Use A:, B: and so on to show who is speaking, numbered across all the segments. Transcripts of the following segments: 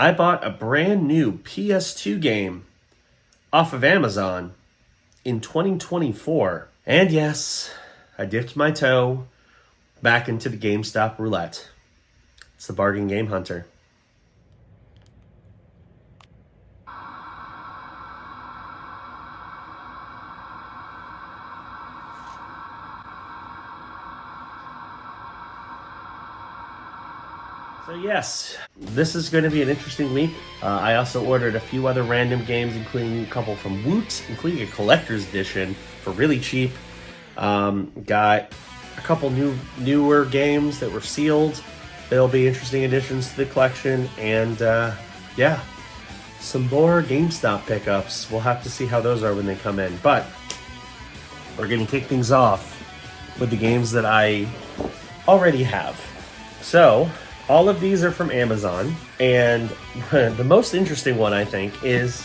A: I bought a brand new PS2 game off of Amazon in 2024. And yes, I dipped my toe back into the GameStop roulette. It's the Bargain Game Hunter. So yes, this is going to be an interesting week. I also ordered a few other random games, including a couple from Woot, including a collector's edition for really cheap. Got a couple newer games that were sealed. They'll be interesting additions to the collection. And yeah, some more GameStop pickups. We'll have to see how those are when they come in. But we're going to kick things off with the games that I already have. So all of these are from Amazon, and the most interesting one, I think, is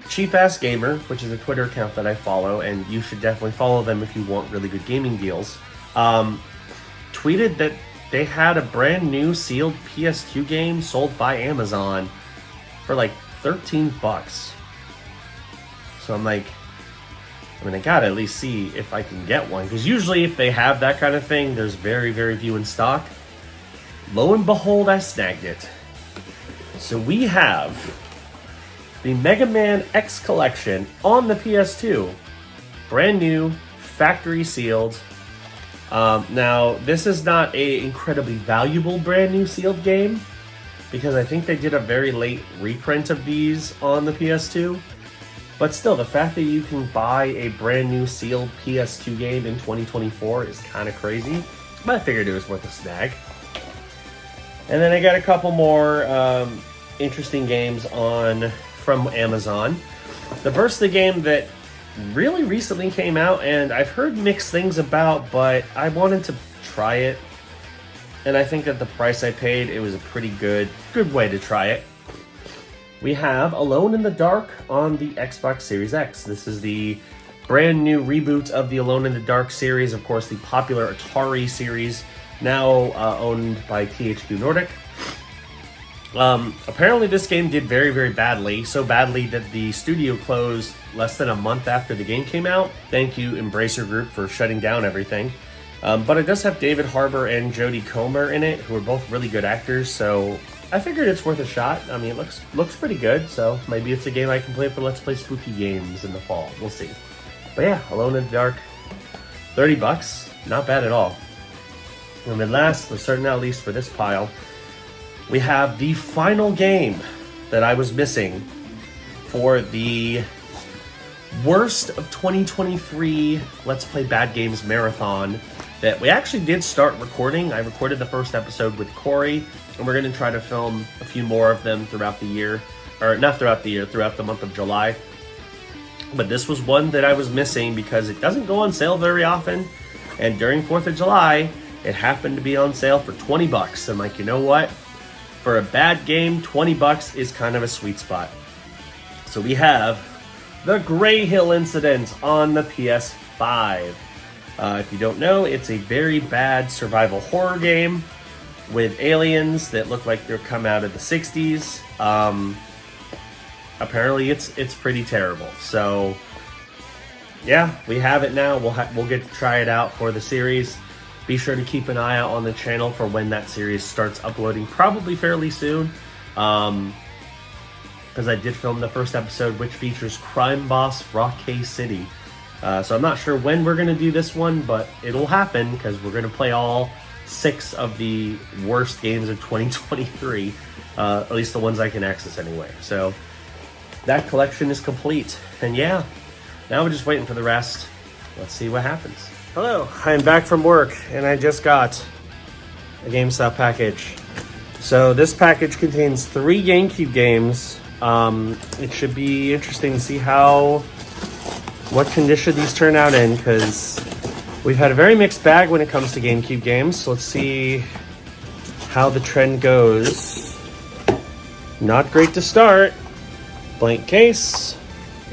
A: Cheap Ass Gamer, which is a Twitter account that I follow, and you should definitely follow them if you want really good gaming deals. Tweeted that they had a brand new sealed PS2 game sold by Amazon for like $13. So I'm like, I gotta at least see if I can get one, because usually if they have that kind of thing, there's very, very few in stock. Lo and behold, I snagged it. So we have the Mega Man X Collection on the PS2. Brand new, factory sealed. Now, this is not an incredibly valuable brand new sealed game, because I think they did a very late reprint of these on the PS2. But still, the fact that you can buy a brand new sealed PS2 game in 2024 is kind of crazy. But I figured it was worth a snag. And then I got a couple more interesting games from Amazon. The first, the game that really recently came out, and I've heard mixed things about, but I wanted to try it. And I think that the price I paid, it was a pretty good way to try it. We have Alone in the Dark on the Xbox Series X. This is the brand new reboot of the Alone in the Dark series, of course, the popular Atari series, now owned by THQ Nordic. Apparently this game did very, very badly. So badly that the studio closed less than a month after the game came out. Thank you, Embracer Group, for shutting down everything. But it does have David Harbour and Jodie Comer in it, who are both really good actors. So I figured it's worth a shot. I mean, it looks pretty good. So maybe it's a game I can play for Let's Play Spooky Games in the fall. We'll see. But yeah, Alone in the Dark, $30. Not bad at all. And then last, but certainly not least for this pile, we have the final game that I was missing for the worst of 2023 Let's Play Bad Games Marathon that we actually did start recording. I recorded the first episode with Corey, and we're going to try to film a few more of them throughout the year. Or not throughout the year, throughout the month of July. But this was one that I was missing because it doesn't go on sale very often. And during 4th of July, it happened to be on sale for $20. I'm like, you know what? For a bad game, $20 is kind of a sweet spot. So we have the Grey Hill Incident on the PS5. If you don't know, it's a very bad survival horror game with aliens that look like they're come out of the 60s. Apparently it's pretty terrible. So yeah, we have it now. We'll get to try it out for the series. Be sure to keep an eye out on the channel for when that series starts uploading, probably fairly soon. Because I did film the first episode, which features crime boss Rockay City. So I'm not sure when we're going to do this one, but it'll happen because we're going to play all 6 of the worst games of 2023. At least the ones I can access anyway. So that collection is complete. And yeah, now we're just waiting for the rest. Let's see what happens. Hello, I'm back from work, and I just got a GameStop package. So this package contains 3 GameCube games. It should be interesting to see what condition these turn out in, because we've had a very mixed bag when it comes to GameCube games. So let's see how the trend goes. Not great to start. Blank case.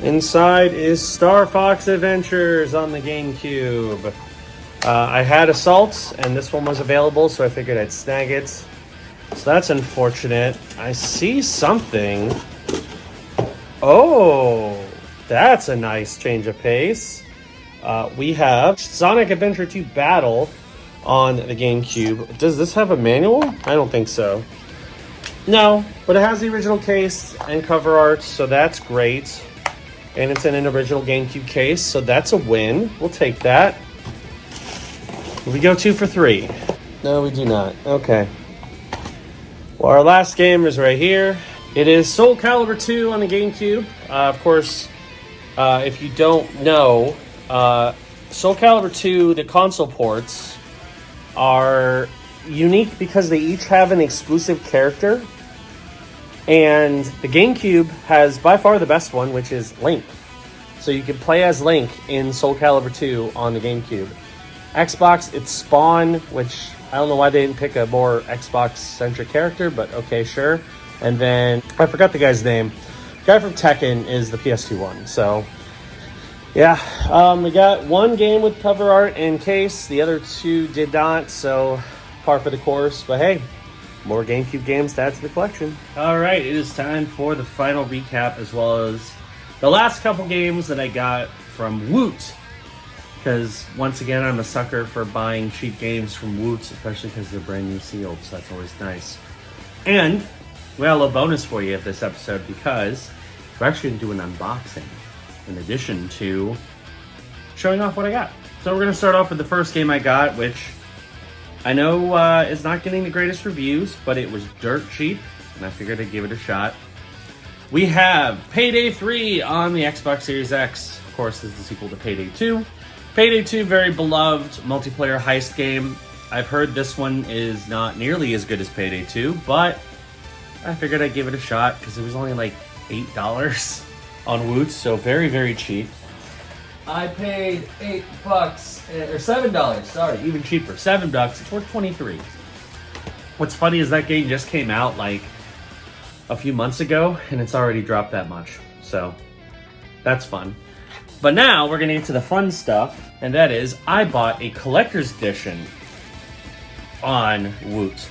A: Inside is Star Fox Adventures on the GameCube. I had Assault, and this one was available, so I figured I'd snag it. So that's unfortunate. I see something. Oh, that's a nice change of pace. We have Sonic Adventure 2 Battle on the GameCube. Does this have a manual? I don't think so. No, but it has the original case and cover art, so that's great. And it's in an original GameCube case, so that's a win. We'll take that. We go 2 for 3. No, we do not. Okay. Well, our last game is right here. It is Soul Calibur 2 on the GameCube. Of course, if you don't know, Soul Calibur 2, the console ports, are unique because they each have an exclusive character. And the GameCube has by far the best one, which is Link. So you can play as Link in Soul Calibur 2 on the GameCube. Xbox, it's Spawn, which I don't know why they didn't pick a more Xbox-centric character, but okay, sure. And then, I forgot the guy's name. The guy from Tekken is the PS2 one. So, yeah. We got one game with cover art and case. The other two did not, so par for the course. But hey, more GameCube games to add to the collection. Alright, it is time for the final recap, as well as the last couple games that I got from Woot. Because, once again, I'm a sucker for buying cheap games from Woot, especially because they're brand new sealed, so that's always nice. And we have a little bonus for you this episode, because we're actually going to do an unboxing in addition to showing off what I got. So we're going to start off with the first game I got, which I know is not getting the greatest reviews, but it was dirt cheap, and I figured I'd give it a shot. We have Payday 3 on the Xbox Series X. Of course, this is the sequel to Payday 2. Payday 2, very beloved multiplayer heist game. I've heard this one is not nearly as good as Payday 2, but I figured I'd give it a shot because it was only like $8 on Woot, so very, very cheap. I paid $8 or $7. Sorry, even cheaper. $7. It's worth $23. What's funny is that game just came out like a few months ago, and it's already dropped that much. So that's fun. But now we're gonna get to the fun stuff, and that is I bought a collector's edition on Woot.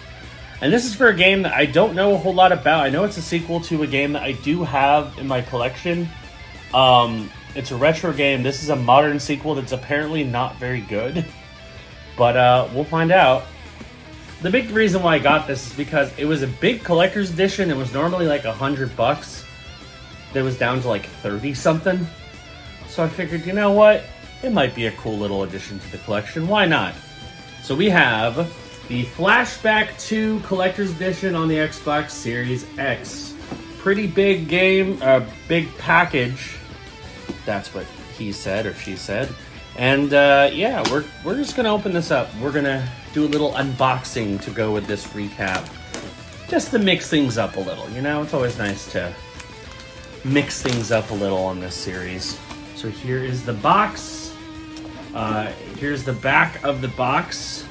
A: And this is for a game that I don't know a whole lot about. I know it's a sequel to a game that I do have in my collection. It's a retro game. This is a modern sequel that's apparently not very good. But we'll find out. The big reason why I got this is because it was a big collector's edition. It was normally like $100. It was down to like 30 something. So I figured, you know what? It might be a cool little addition to the collection. Why not? So we have the Flashback 2 Collector's Edition on the Xbox Series X. Pretty big game, big package. That's what he said or she said. And yeah, we're just gonna open this up. We're gonna do a little unboxing to go with this recap, just to mix things up a little. You know, it's always nice to mix things up a little on this series. So here is the box. Here's the back of the box.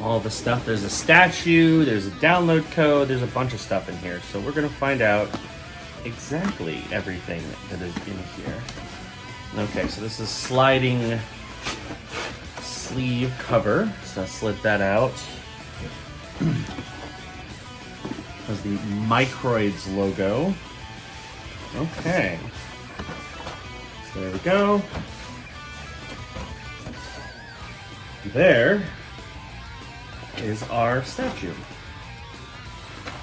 A: All the stuff. There's a statue, there's a download code, there's a bunch of stuff in here. So we're going to find out exactly everything that is in here. Okay, so this is sliding sleeve cover. So I slid that out. There's the Microids logo. Okay. So there we go. There is our statue.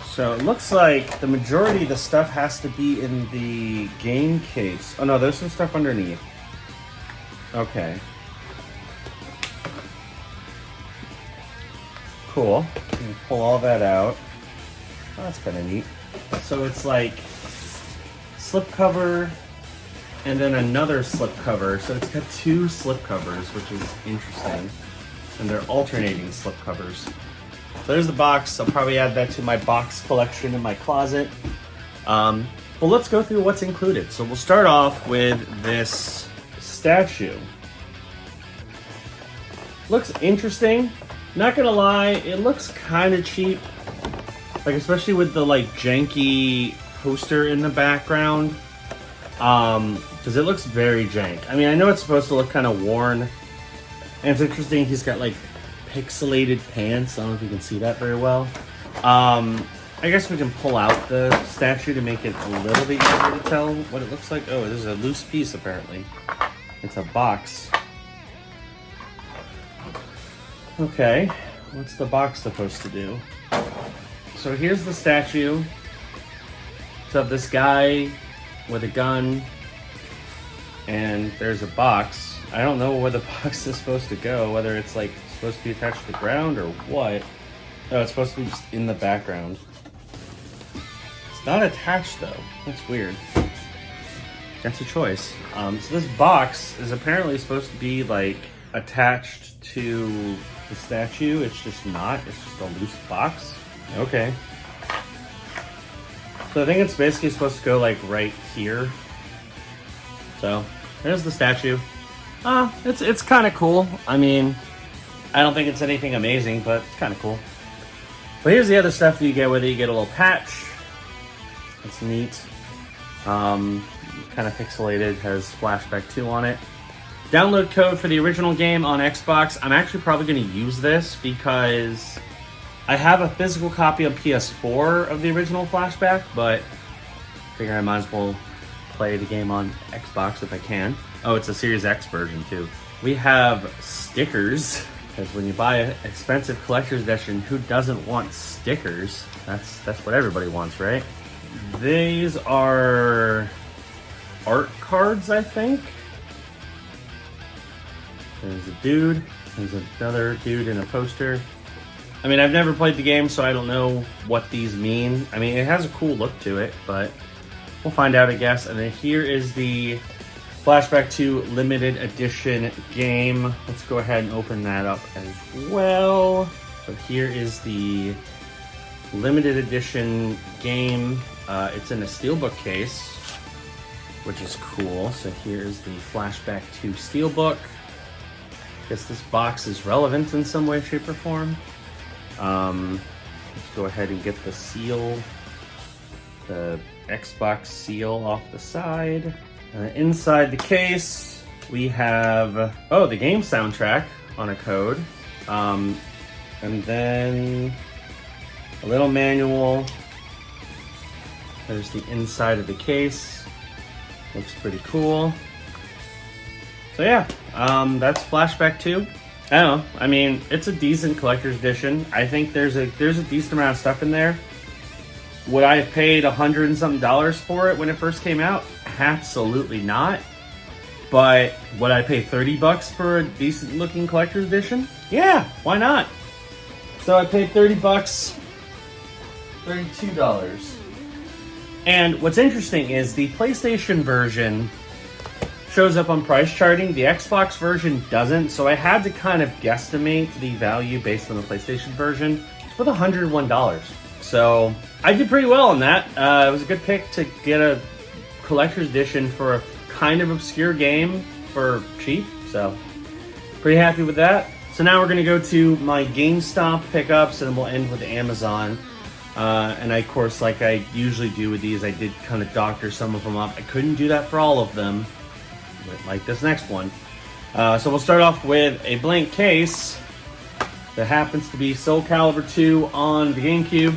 A: So it looks like the majority of the stuff has to be in the game case. Oh no, there's some stuff underneath. Okay. Cool. Pull all that out. Oh, that's kind of neat. So it's like slipcover and then another slipcover. So it's got two slipcovers, which is interesting. And they're alternating slipcovers. So there's the box. I'll probably add that to my box collection in my closet. Well, let's go through what's included. So we'll start off with this statue. Looks interesting. Not gonna lie, it looks kind of cheap. Like, especially with the like janky poster in the background. Because it looks very jank. I mean, I know it's supposed to look kind of worn. And it's interesting, he's got like pixelated pants. I don't know if you can see that very well. I guess we can pull out the statue to make it a little bit easier to tell what it looks like. Oh, there's a loose piece apparently. It's a box. Okay, what's the box supposed to do? So here's the statue. It's of this guy with a gun, and there's a box. I don't know where the box is supposed to go, whether it's like supposed to be attached to the ground or what. No, it's supposed to be just in the background. It's not attached though. That's weird. That's a choice. So this box is apparently supposed to be like attached to the statue. It's just not. It's just a loose box. Okay. So I think it's basically supposed to go like right here. So there's the statue. It's kind of cool. I mean, I don't think it's anything amazing, but it's kind of cool. But here's the other stuff that you get with it. You get a little patch. It's neat. Kind of pixelated, has Flashback 2 on it. Download code for the original game on Xbox. I'm actually probably going to use this because I have a physical copy of PS4 of the original Flashback, but I figure I might as well play the game on Xbox if I can. Oh, it's a Series X version too. We have stickers, because when you buy an expensive collector's edition, who doesn't want stickers? That's what everybody wants, right? These are art cards, I think. There's a dude. There's another dude in a poster. I mean, I've never played the game, so I don't know what these mean. I mean, it has a cool look to it, but we'll find out, I guess. And then here is the Flashback 2 limited edition game. Let's go ahead and open that up as well. So here is the limited edition game. It's in a steelbook case, which is cool. So here's the Flashback 2 steelbook. Guess this box is relevant in some way, shape, or form. Let's go ahead and get the seal, the Xbox seal off the side. Inside the case, we have, the game soundtrack on a code. And then a little manual. There's the inside of the case. Looks pretty cool. So yeah, that's Flashback 2. I don't know. I mean, it's a decent collector's edition. I think there's a decent amount of stuff in there. Would I have paid $100 and something for it when it first came out? Absolutely not. But would I pay $30 for a decent looking collector's edition? Yeah, why not? So I paid $30, $32. And what's interesting is the PlayStation version shows up on price charting. The Xbox version doesn't, so I had to kind of guesstimate the value based on the PlayStation version. It's worth $101. So I did pretty well on that. It was a good pick to get a collector's edition for a kind of obscure game for cheap. So pretty happy with that. So now we're going to go to my GameStop pickups, and then we'll end with Amazon. And I, of course, like I usually do with these, I did kind of doctor some of them up. I couldn't do that for all of them, like this next one. So we'll start off with a blank case that happens to be Soul Calibur 2 on the GameCube.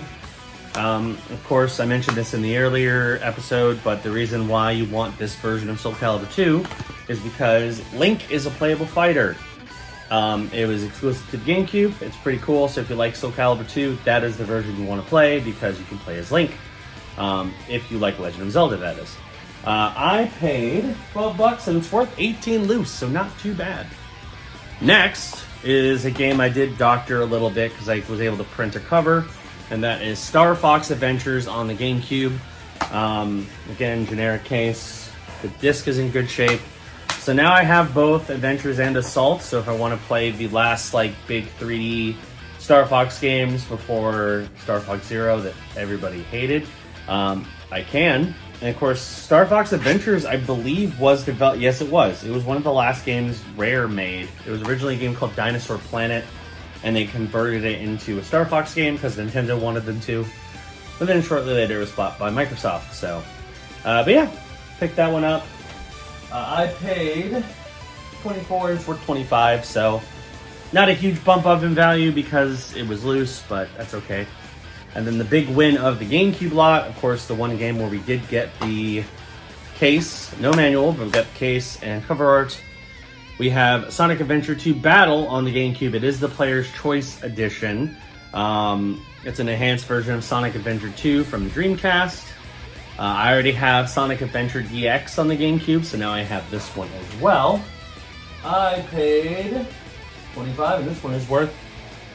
A: Of course, I mentioned this in the earlier episode, but the reason why you want this version of Soul Calibur 2 is because Link is a playable fighter. It was exclusive to the GameCube. It's pretty cool, so if you like Soul Calibur 2, that is the version you want to play, because you can play as Link. If you like Legend of Zelda, that is. I paid $12 and it's worth 18 loose, so not too bad. Next is a game I did doctor a little bit because I was able to print a cover, and that is Star Fox Adventures on the GameCube. Again, generic case. The disc is in good shape. So now I have both Adventures and Assault, so if I want to play the last big 3D Star Fox games before Star Fox Zero that everybody hated, I can. And of course, Star Fox Adventures, I believe, was developed. Yes, it was. It was one of the last games Rare made. It was originally a game called Dinosaur Planet, and they converted it into a Star Fox game because Nintendo wanted them to. But then shortly later, it was bought by Microsoft. So, but yeah, picked that one up. I paid $24. It's worth $25. So, not a huge bump up in value because it was loose, but that's okay. And then the big win of the GameCube lot, of course, the one game where we did get the case, no manual, but we got the case and cover art. We have Sonic Adventure 2 Battle on the GameCube. It is the Player's Choice Edition. It's an enhanced version of Sonic Adventure 2 from the Dreamcast. I already have Sonic Adventure DX on the GameCube, so now I have this one as well. I paid $25, and this one is worth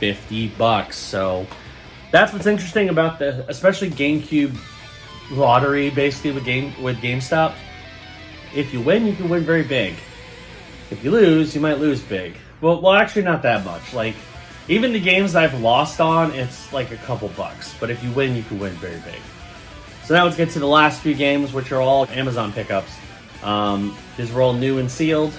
A: $50. So that's what's interesting about the, especially GameCube lottery, basically with GameStop. If you win, you can win very big. If you lose, you might lose big. Well, actually not that much. Like, even the games I've lost on, it's like a couple bucks. But if you win, you can win very big. So now let's get to the last few games, which are all Amazon pickups. These are all new and sealed.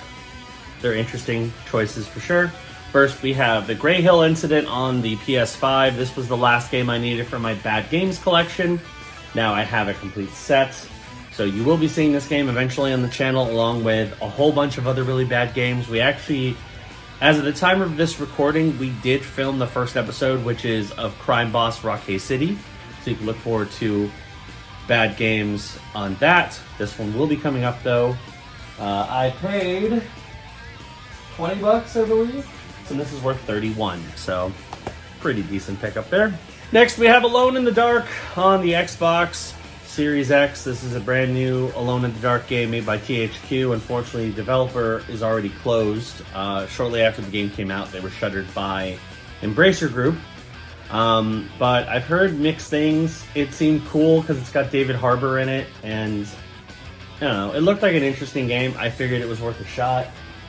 A: They're interesting choices for sure. First, we have the Grey Hill Incident on the PS5. This was the last game I needed for my Bad Games collection. Now I have a complete set. So you will be seeing this game eventually on the channel, along with a whole bunch of other really bad games. We actually, as of the time of this recording, we did film the first episode, which is of Crime Boss Rockay City. So you can look forward to bad games on that. This one will be coming up though. I paid $20, I believe. So this is worth $31. So pretty decent pickup there. Next, we have Alone in the Dark on the Xbox Series X. This is a brand new Alone in the Dark game made by THQ. Unfortunately, the developer is already closed. Shortly after the game came out, they were shuttered by Embracer Group. But I've heard mixed things. It seemed cool because it's got David Harbour in it, and I don't know, it looked like an interesting game. I figured it was worth a shot.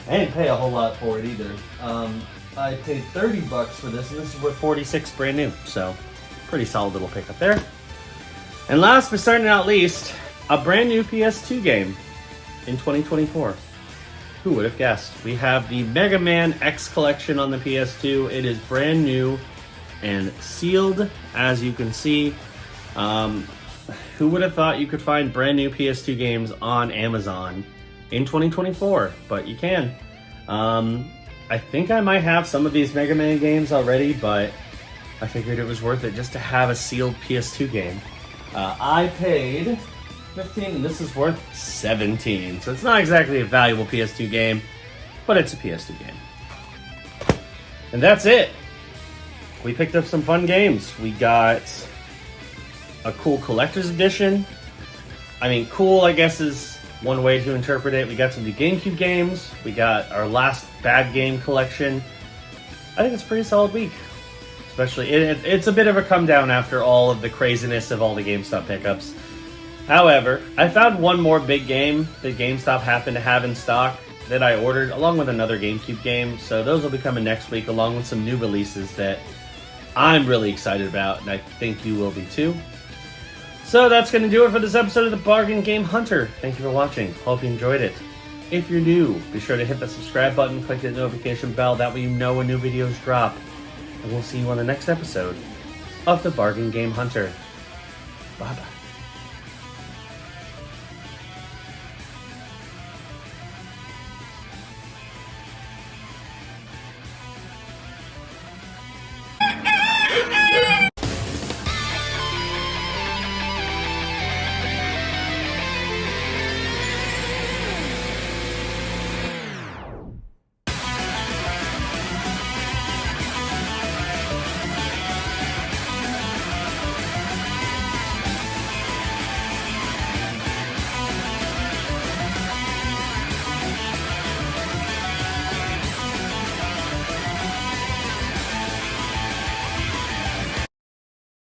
A: I didn't pay a whole lot for it either. I paid $30 for this, and this is worth $46 brand new. So pretty solid little pickup there. And last but certainly not least, a brand new PS2 game in 2024. Who would have guessed? We have the Mega Man X Collection on the PS2. It is brand new and sealed, as you can see. Who would have thought you could find brand new PS2 games on Amazon in 2024? But you can. I think I might have some of these Mega Man games already, but I figured it was worth it just to have a sealed PS2 game. I paid $15, and this is worth $17. So it's not exactly a valuable PS2 game, but it's a PS2 game. And that's it. We picked up some fun games. We got a cool collector's edition. I mean, cool, I guess, is one way to interpret it. We got some new GameCube games. We got our last bad game collection. I think it's a pretty solid week. Especially, it's a bit of a come down after all of the craziness of all the GameStop pickups. However, I found one more big game that GameStop happened to have in stock that I ordered, along with another GameCube game. So those will be coming next week, along with some new releases that I'm really excited about, and I think you will be too. So that's going to do it for this episode of the Bargain Game Hunter. Thank you for watching. Hope you enjoyed it. If you're new, be sure to hit the subscribe button, click the notification bell, that way you know when new videos drop. And we'll see you on the next episode of the Bargain Game Hunter. Bye-bye.